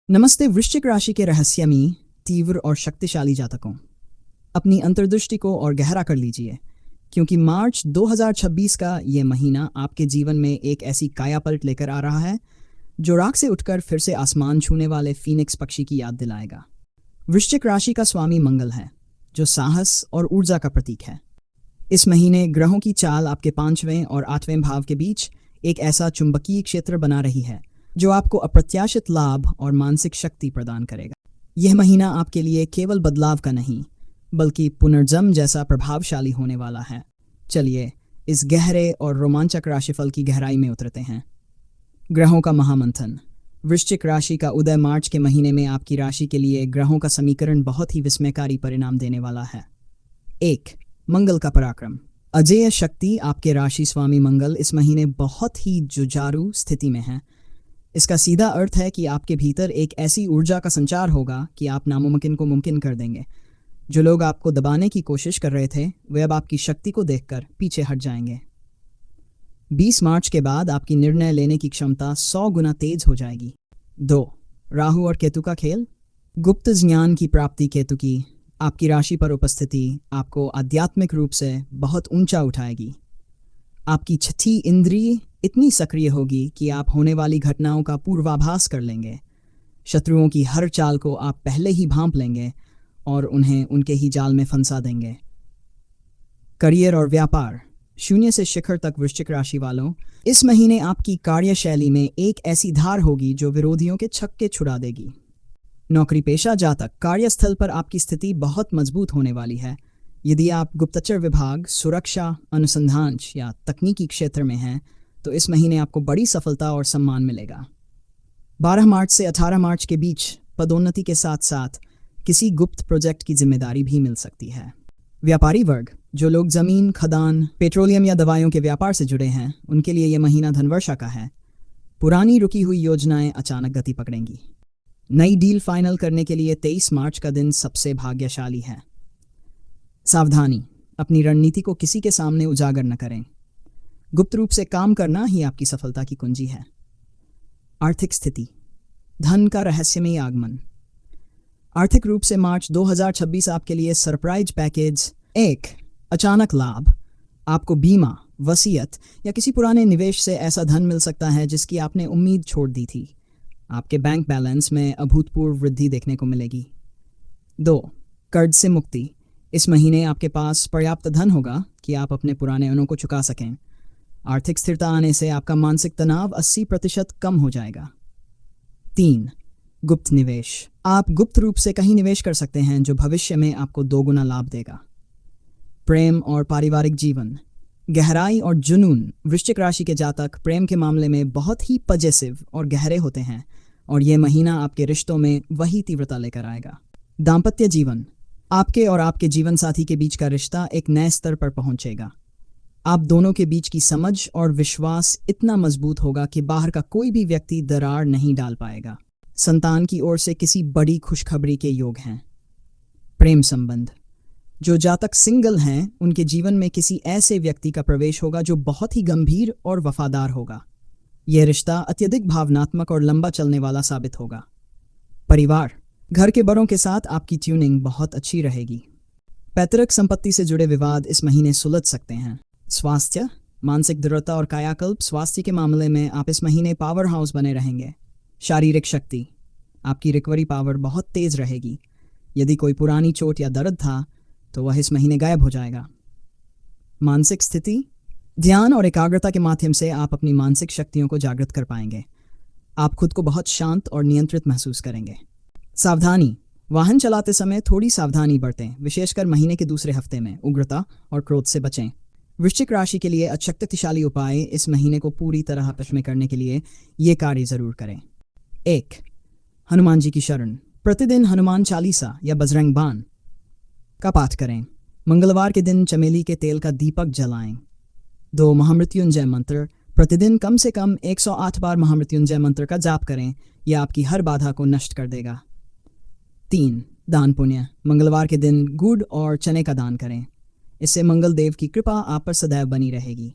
नमस्ते वृश्चिक राशि के रहस्यमयी, तीव्र और शक्तिशाली जातकों। अपनी अंतर्दृष्टि को और गहरा कर लीजिए, क्योंकि मार्च 2026 का ये महीना आपके जीवन में एक ऐसी कायापलट लेकर आ रहा है जो राख से उठकर फिर से आसमान छूने वाले फीनिक्स पक्षी की याद दिलाएगा। वृश्चिक राशि का स्वामी मंगल है, जो साहस और ऊर्जा का प्रतीक है। इस महीने ग्रहों की चाल आपके 5वें और 8वें भाव के बीच एक ऐसा चुंबकीय क्षेत्र बना रही है जो आपको अप्रत्याशित लाभ और मानसिक शक्ति प्रदान करेगा। यह महीना आपके लिए केवल बदलाव का नहीं, बल्कि पुनर्जन्म जैसा प्रभावशाली होने वाला है। चलिए इस गहरे और रोमांचक राशिफल की गहराई में उतरते हैं। ग्रहों का महामंथन। वृश्चिक राशि का उदय मार्च के महीने में आपकी राशि के लिए ग्रहों का समीकरण बहुत ही विस्मयकारी परिणाम देने वाला है। 1. मंगल का पराक्रम। अजेय शक्ति। आपके राशि स्वामी मंगल इस महीने बहुत ही जुझारू स्थिति में है। इसका सीधा अर्थ है कि आपके भीतर एक ऐसी ऊर्जा का संचार होगा कि आप नामुमकिन को मुमकिन कर देंगे। जो लोग आपको दबाने की कोशिश कर रहे थे, वे अब आपकी शक्ति को देखकर पीछे हट जाएंगे। 20 मार्च के बाद आपकी निर्णय लेने की क्षमता 100 गुना तेज हो जाएगी। 2. राहु और केतु का खेल। गुप्त ज्ञान की प्राप्ति। केतु की आपकी राशि पर उपस्थिति आपको आध्यात्मिक रूप से बहुत ऊंचा उठाएगी। आपकी छठी इंद्रिय इतनी सक्रिय होगी कि आप होने वाली घटनाओं का पूर्वाभास कर लेंगे। शत्रुओं की हर चाल को आप पहले ही भांप लेंगे और उन्हें उनके ही जाल में फंसा देंगे। करियर और व्यापार। शून्य से शिखर तक। वृश्चिक राशि वालों, इस महीने आपकी कार्यशैली में एक ऐसी धार होगी जो विरोधियों के छक्के छुड़ा देगी। नौकरी पेशा जातक, कार्यस्थल पर आपकी स्थिति बहुत मजबूत होने वाली है। यदि आप गुप्तचर विभाग, सुरक्षा, अनुसंधान या तकनीकी क्षेत्र में हैं, तो इस महीने आपको बड़ी सफलता और सम्मान मिलेगा। 12 मार्च से 18 मार्च के बीच पदोन्नति के साथ साथ किसी गुप्त प्रोजेक्ट की जिम्मेदारी भी मिल सकती है। व्यापारी वर्ग, जो लोग जमीन, खदान, पेट्रोलियम या दवाइयों के व्यापार से जुड़े हैं, उनके लिए यह महीना धनवर्षा का है। पुरानी रुकी हुई योजनाएं अचानक गति पकड़ेंगी। नई डील फाइनल करने के लिए 23 मार्च का दिन सबसे भाग्यशाली है। सावधानी, अपनी रणनीति को किसी के सामने उजागर न करें। गुप्त रूप से काम करना ही आपकी सफलता की कुंजी है। आर्थिक स्थिति। धन का रहस्यमयी आगमन। आर्थिक रूप से मार्च 2026 आपके लिए सरप्राइज पैकेज। 1. अचानक लाभ। आपको बीमा, वसीयत या किसी पुराने निवेश से ऐसा धन मिल सकता है जिसकी आपने उम्मीद छोड़ दी थी। आपके बैंक बैलेंस में अभूतपूर्व वृद्धि देखने को मिलेगी। 2. कर्ज से मुक्ति। इस महीने आपके पास पर्याप्त धन होगा कि आप अपने पुराने ऋणों को चुका सकें। आर्थिक स्थिरता आने से आपका मानसिक तनाव 80% कम हो जाएगा। 3. गुप्त निवेश। आप गुप्त रूप से कहीं निवेश कर सकते हैं जो भविष्य में आपको 2 गुना लाभ देगा। प्रेम और पारिवारिक जीवन। गहराई और जुनून। वृश्चिक राशि के जातक प्रेम के मामले में बहुत ही पजेसिव और गहरे होते हैं, और यह महीना आपके रिश्तों में वही तीव्रता लेकर आएगा। दाम्पत्य जीवन। आपके और आपके जीवन साथी के बीच का रिश्ता एक नए स्तर पर पहुंचेगा। आप दोनों के बीच की समझ और विश्वास इतना मजबूत होगा कि बाहर का कोई भी व्यक्ति दरार नहीं डाल पाएगा। संतान की ओर से किसी बड़ी खुशखबरी के योग हैं। प्रेम संबंध। जो जातक सिंगल हैं, उनके जीवन में किसी ऐसे व्यक्ति का प्रवेश होगा जो बहुत ही गंभीर और वफादार होगा। यह रिश्ता अत्यधिक भावनात्मक और लंबा चलने वाला साबित होगा। परिवार। घर के बड़ों के साथ आपकी ट्यूनिंग बहुत अच्छी रहेगी। पैतृक संपत्ति से जुड़े विवाद इस महीने सुलझ सकते हैं। स्वास्थ्य। मानसिक दृढ़ता और कायाकल्प। स्वास्थ्य के मामले में आप इस महीने पावर हाउस बने रहेंगे। शारीरिक शक्ति। आपकी रिकवरी पावर बहुत तेज रहेगी। यदि कोई पुरानी चोट या दर्द था तो वह इस महीने गायब हो जाएगा। मानसिक स्थिति। ध्यान और एकाग्रता के माध्यम से आप अपनी मानसिक शक्तियों को जागृत कर पाएंगे। आप खुद को बहुत शांत और नियंत्रित महसूस करेंगे। सावधानी। वाहन चलाते समय थोड़ी सावधानी बरतें, विशेषकर महीने के दूसरे हफ्ते में। उग्रता और क्रोध से बचें। वृश्चिक राशि के लिए शक्तिशाली उपाय इस महीने को पूरी तरह वश में करने के लिए ये कार्य जरूर करें। 1. हनुमान जी की शरण। प्रतिदिन हनुमान चालीसा या बजरंग बाण का पाठ करें। मंगलवार के दिन चमेली के तेल का दीपक जलाएं। 2. महामृत्युंजय मंत्र। प्रतिदिन कम से कम 108 बार महामृत्युंजय मंत्र का जाप करें। यह आपकी हर बाधा को नष्ट कर देगा। 3. दान पुण्य। मंगलवार के दिन गुड़ और चने का दान करें। इससे मंगल देव की कृपा आप पर सदैव बनी रहेगी।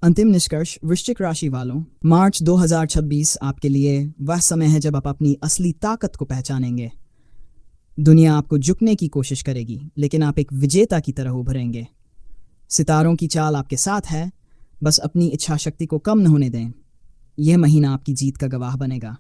अंतिम निष्कर्ष वृश्चिक राशि वालों, मार्च 2026 आपके लिए वह समय है जब आप अपनी असली ताकत को पहचानेंगे। दुनिया आपको झुकने की कोशिश करेगी, लेकिन आप एक विजेता की तरह उभरेंगे। सितारों की चाल आपके साथ है, बस अपनी इच्छा शक्ति को कम न होने दें। यह महीना आपकी जीत का गवाह बनेगा।